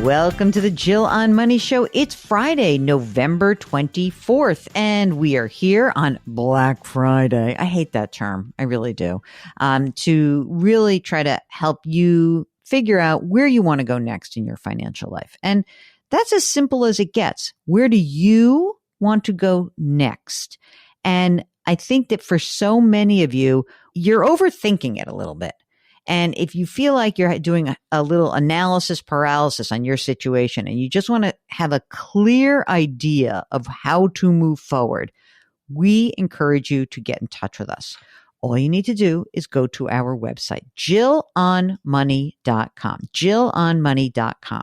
Welcome to the Jill on Money Show. It's Friday, November 24th, and we are here on Black Friday. I hate that term. I really do. To really try to help you figure out where you want to go next in your financial life. And that's as simple as it gets. Where do you want to go next? And I think that for so many of you, you're overthinking it a little bit. And if you feel like you're doing a little analysis paralysis on your situation and you just want to have a clear idea of how to move forward, we encourage you to get in touch with us. All you need to do is go to our website, jillonmoney.com, jillonmoney.com.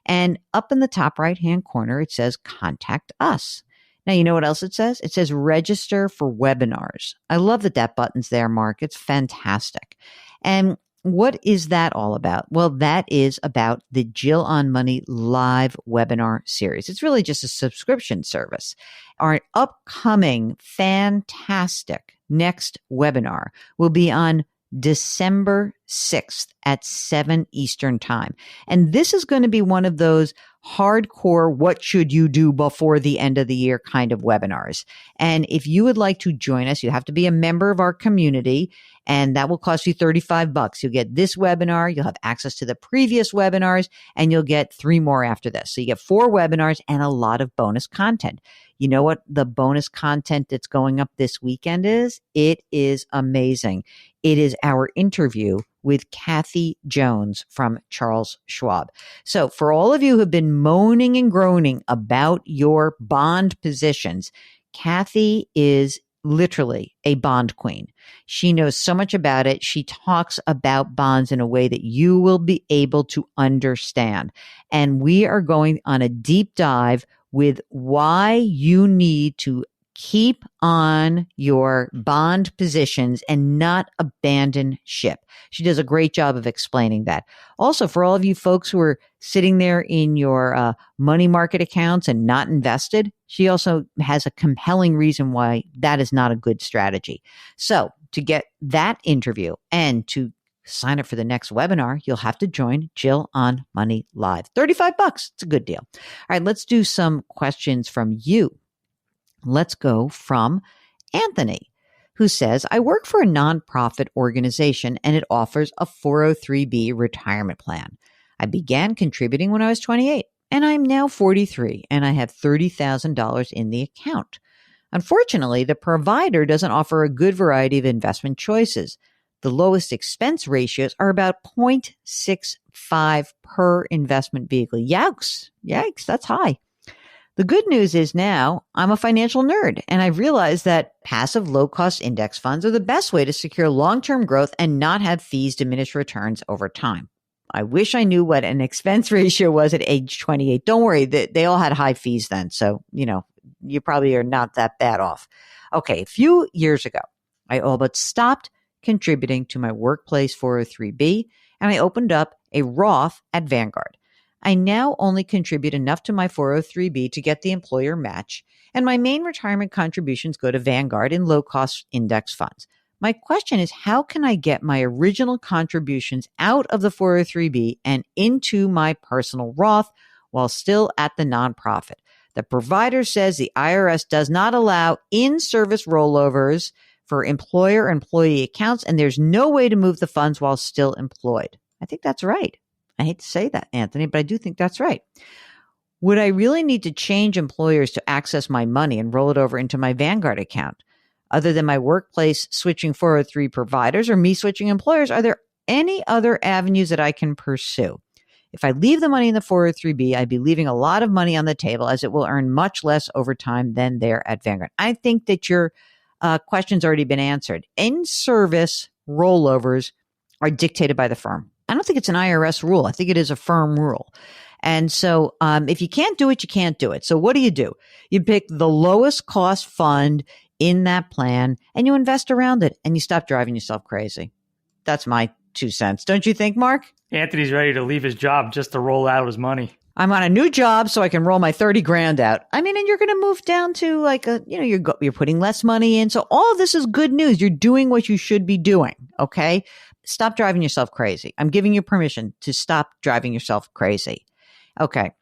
And up in the top right-hand corner, it says contact us. Now, you know what else it says? It says register for webinars. I love that button's there, Mark. It's fantastic. And what is that all about? Well, that is about the Jill on Money live webinar series. It's really just a subscription service. Our upcoming fantastic next webinar will be on December 6th at 7 Eastern Time. And this is going to be one of those hardcore, what should you do before the end of the year kind of webinars. And if you would like to join us, you have to be a member of our community, and that will cost you $35. You'll get this webinar, you'll have access to the previous webinars, and you'll get 3 more after this. So you get 4 webinars and a lot of bonus content. You know what the bonus content that's going up this weekend is? It is amazing. It is our interview with Kathy Jones from Charles Schwab. So for all of you who have been moaning and groaning about your bond positions, Kathy is literally a bond queen. She knows so much about it. She talks about bonds in a way that you will be able to understand. And we are going on a deep dive with why you need to keep on your bond positions and not abandon ship. She does a great job of explaining that. Also, for all of you folks who are sitting there in your money market accounts and not invested, she also has a compelling reason why that is not a good strategy. So to get that interview and to sign up for the next webinar, you'll have to join Jill on Money Live. $35. It's a good deal. All right, let's do some questions from you. Let's go from Anthony, who says, I work for a nonprofit organization and it offers a 403b retirement plan. I began contributing when I was 28 and I'm now 43 and I have $30,000 in the account. Unfortunately, the provider doesn't offer a good variety of investment choices. The lowest expense ratios are about 0.65 per investment vehicle. Yikes, that's high. The good news is now I'm a financial nerd and I've realized that passive low-cost index funds are the best way to secure long-term growth and not have fees diminish returns over time. I wish I knew what an expense ratio was at age 28. Don't worry, they all had high fees then. So, you probably are not that bad off. Okay, a few years ago, I all but stopped contributing to my workplace 403b and I opened up a Roth at Vanguard. I now only contribute enough to my 403b to get the employer match, and my main retirement contributions go to Vanguard in low-cost index funds. My question is, how can I get my original contributions out of the 403b and into my personal Roth while still at the nonprofit? The provider says the IRS does not allow in-service rollovers for employer-employee accounts, and there's no way to move the funds while still employed. I think that's right. I hate to say that, Anthony, but I do think that's right. Would I really need to change employers to access my money and roll it over into my Vanguard account? Other than my workplace switching 403 providers or me switching employers, are there any other avenues that I can pursue? If I leave the money in the 403b, I'd be leaving a lot of money on the table as it will earn much less over time than there at Vanguard. I think that your question's already been answered. In-service rollovers are dictated by the firm. I don't think it's an IRS rule. I think it is a firm rule. And so if you can't do it, you can't do it. So what do? You pick the lowest cost fund in that plan and you invest around it and you stop driving yourself crazy. That's my 2 cents. Don't you think, Mark? Anthony's ready to leave his job just to roll out his money. I'm on a new job so I can roll my 30 grand out. I mean, and you're going to move down to like you're putting less money in. So all of this is good news. You're doing what you should be doing. Okay. Stop driving yourself crazy. I'm giving you permission to stop driving yourself crazy. Okay.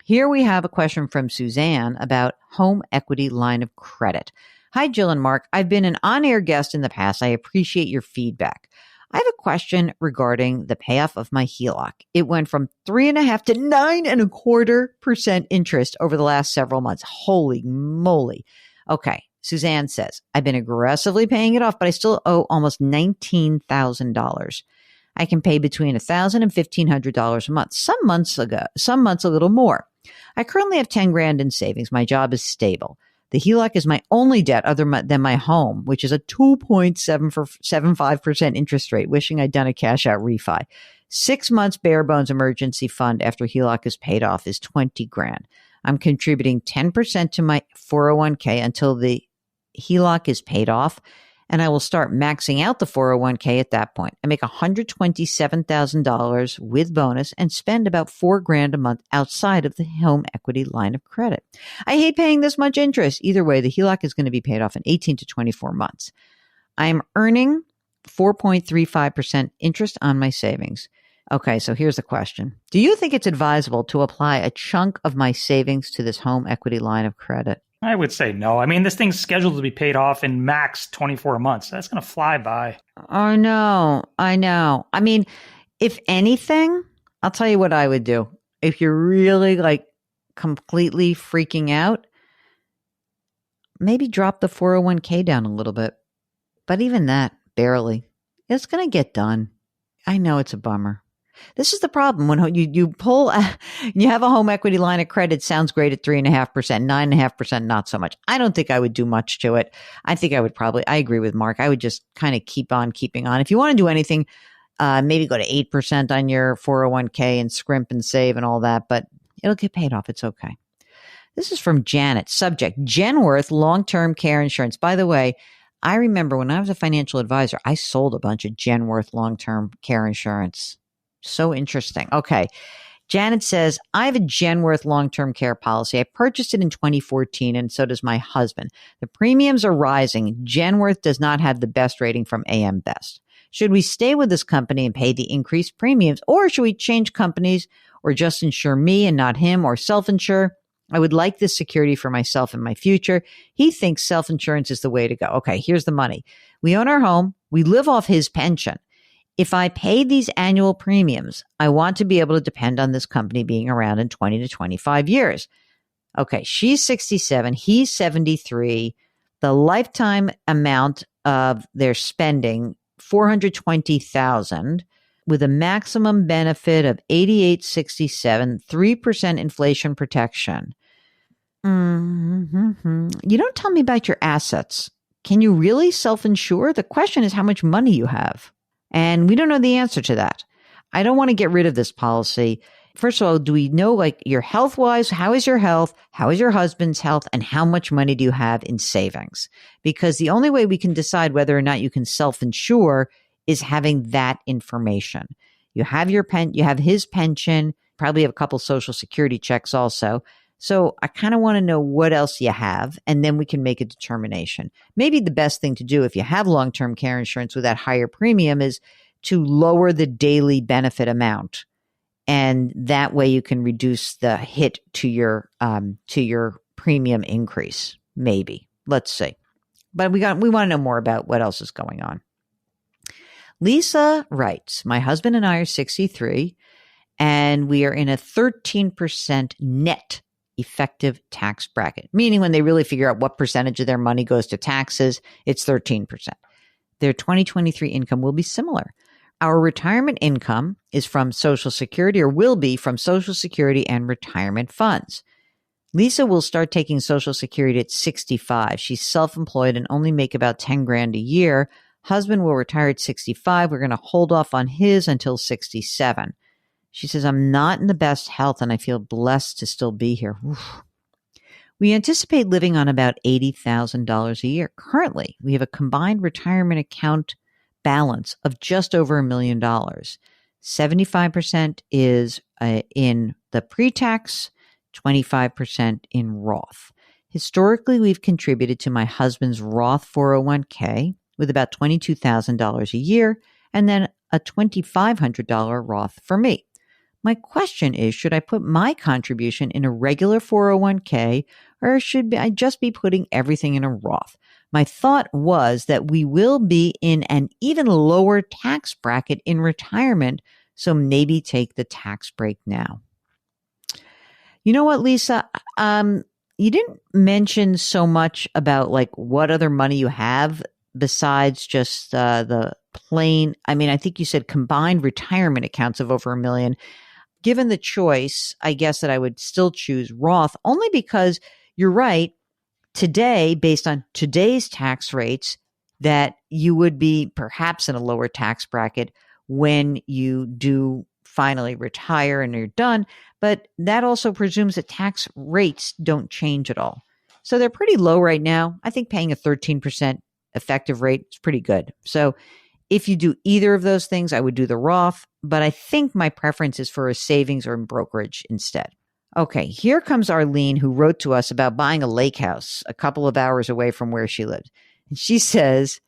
Here we have a question from Suzanne about home equity line of credit. Hi, Jill and Mark. I've been an on-air guest in the past. I appreciate your feedback. I have a question regarding the payoff of my HELOC. It went from 3.5 to 9.25% interest over the last several months. Holy moly. Okay. Suzanne says, I've been aggressively paying it off, but I still owe almost $19,000. I can pay between $1,000 and $1,500 a month. Some months a little more. I currently have 10 grand in savings. My job is stable. The HELOC is my only debt other than my home, which is a 2.75% interest rate. Wishing I'd done a cash out refi. 6 months bare bones emergency fund after HELOC is paid off is 20 grand. I'm contributing 10% to my 401k until the HELOC is paid off, and I will start maxing out the 401k at that point. I make $127,000 with bonus and spend about 4 grand a month outside of the home equity line of credit. I hate paying this much interest. Either way, the HELOC is going to be paid off in 18 to 24 months. I'm earning 4.35% interest on my savings. Okay, so here's the question. Do you think it's advisable to apply a chunk of my savings to this home equity line of credit? I would say no. I mean, this thing's scheduled to be paid off in max 24 months. That's going to fly by. I know. I mean, if anything, I'll tell you what I would do. If you're really like completely freaking out, maybe drop the 401k down a little bit. But even that, barely. It's going to get done. I know it's a bummer. This is the problem when you pull, you have a home equity line of credit. Sounds great at 3.5%, 9.5%, not so much. I don't think I would do much to it. I think I agree with Mark. I would just kind of keep on keeping on. If you want to do anything, maybe go to 8% on your 401k and scrimp and save and all that, but it'll get paid off. It's okay. This is from Janet. Subject, Genworth long-term care insurance. By the way, I remember when I was a financial advisor, I sold a bunch of Genworth long-term care insurance. So interesting. Okay. Janet says, I have a Genworth long-term care policy. I purchased it in 2014, and so does my husband. The premiums are rising. Genworth does not have the best rating from AM Best. Should we stay with this company and pay the increased premiums, or should we change companies or just insure me and not him, or self-insure? I would like this security for myself and my future. He thinks self-insurance is the way to go. Okay, here's the money. We own our home. We live off his pension. If I pay these annual premiums, I want to be able to depend on this company being around in 20 to 25 years. Okay, she's 67, he's 73. The lifetime amount of their spending, $420,000, with a maximum benefit of $88.67, 3% inflation protection. You don't tell me about your assets. Can you really self-insure? The question is how much money you have. And we don't know the answer to that. I don't want to get rid of this policy. First of all, do we know, like, your health-wise, how is your health? How is your husband's health? And how much money do you have in savings? Because the only way we can decide whether or not you can self-insure is having that information. You have you have his pension, probably have a couple Social Security checks also. So I kind of want to know what else you have, and then we can make a determination. Maybe the best thing to do if you have long-term care insurance with that higher premium is to lower the daily benefit amount. And that way you can reduce the hit to your premium increase. Maybe. Let's see. But we want to know more about what else is going on. Lisa writes, my husband and I are 63, and we are in a 13% net effective tax bracket, meaning when they really figure out what percentage of their money goes to taxes, it's 13%. Their 2023 income will be similar. Our retirement income is from Social Security, or will be from Social Security and retirement funds. Lisa will start taking Social Security at 65. She's self-employed and only make about 10 grand a year. Husband will retire at 65. We're going to hold off on his until 67. She says, I'm not in the best health and I feel blessed to still be here. Oof. We anticipate living on about $80,000 a year. Currently, we have a combined retirement account balance of just over $1 million. 75% is in the pre-tax, 25% in Roth. Historically, we've contributed to my husband's Roth 401k with about $22,000 a year, and then a $2,500 Roth for me. My question is, should I put my contribution in a regular 401k or should I just be putting everything in a Roth? My thought was that we will be in an even lower tax bracket in retirement, so maybe take the tax break now. You know what, Lisa? You didn't mention so much about like what other money you have besides just the plain. I mean, I think you said combined retirement accounts of over $1 million. Given the choice, I guess that I would still choose Roth only because you're right. Today, based on today's tax rates, that you would be perhaps in a lower tax bracket when you do finally retire and you're done. But that also presumes that tax rates don't change at all. So they're pretty low right now. I think paying a 13% effective rate is pretty good. So if you do either of those things, I would do the Roth, but I think my preference is for a savings or in brokerage instead. Okay, here comes Arlene, who wrote to us about buying a lake house a couple of hours away from where she lived. And she says,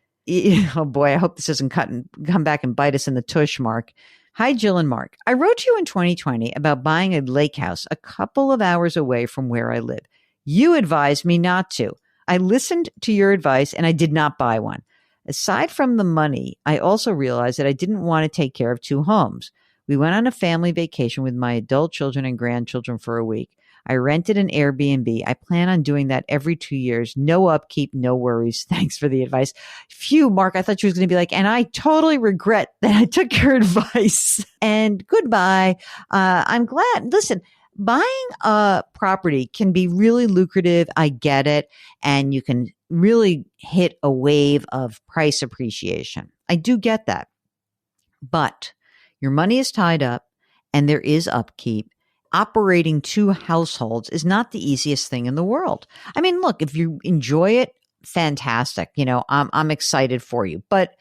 oh boy, I hope this doesn't come back and bite us in the tush, Mark. Hi, Jill and Mark. I wrote to you in 2020 about buying a lake house a couple of hours away from where I live. You advised me not to. I listened to your advice and I did not buy one. Aside from the money, I also realized that I didn't want to take care of two homes. We went on a family vacation with my adult children and grandchildren for a week. I rented an Airbnb. I plan on doing that every 2 years. No upkeep, no worries. Thanks for the advice. Phew, Mark, I thought you was going to be like, and I totally regret that I took your advice. And goodbye. I'm glad. Listen, buying a property can be really lucrative. I get it. And you can really hit a wave of price appreciation. I do get that. But your money is tied up and there is upkeep. Operating two households is not the easiest thing in the world. I mean, look, if you enjoy it, fantastic. You know, I'm excited for you. But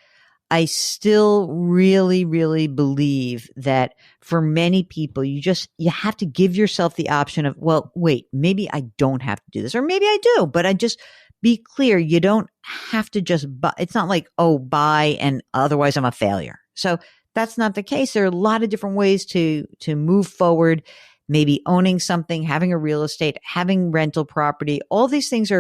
I still really, really believe that for many people, you have to give yourself the option of, well, wait, maybe I don't have to do this, or maybe I do, but I just be clear. You don't have to just buy. It's not like, oh, buy and otherwise I'm a failure. So that's not the case. There are a lot of different ways to move forward, maybe owning something, having a real estate, having rental property. All these things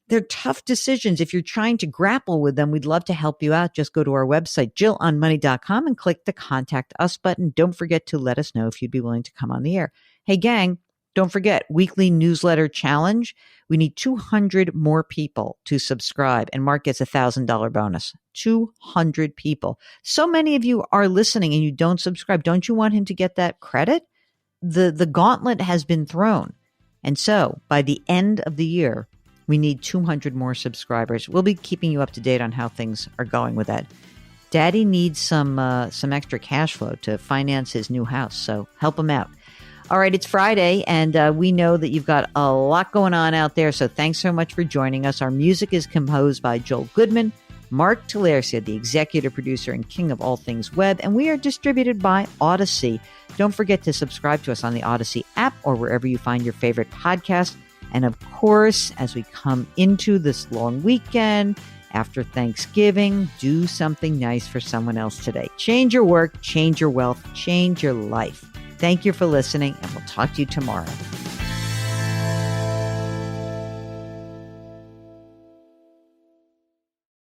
they're tough decisions. If you're trying to grapple with them, we'd love to help you out. Just go to our website, jillonmoney.com, and click the Contact Us button. Don't forget to let us know if you'd be willing to come on the air. Hey, gang, don't forget, weekly newsletter challenge. We need 200 more people to subscribe, and Mark gets $1,000 bonus. 200 people. So many of you are listening and you don't subscribe. Don't you want him to get that credit? The gauntlet has been thrown. And so by the end of the year, we need 200 more subscribers. We'll be keeping you up to date on how things are going with that. Daddy needs some extra cash flow to finance his new house, so help him out. All right, it's Friday, and we know that you've got a lot going on out there, so thanks so much for joining us. Our music is composed by Joel Goodman, Mark Talercia, the executive producer and king of all things web, and we are distributed by Odyssey. Don't forget to subscribe to us on the Odyssey app or wherever you find your favorite podcast. And of course, as we come into this long weekend, after Thanksgiving, do something nice for someone else today. Change your work, change your wealth, change your life. Thank you for listening, and we'll talk to you tomorrow.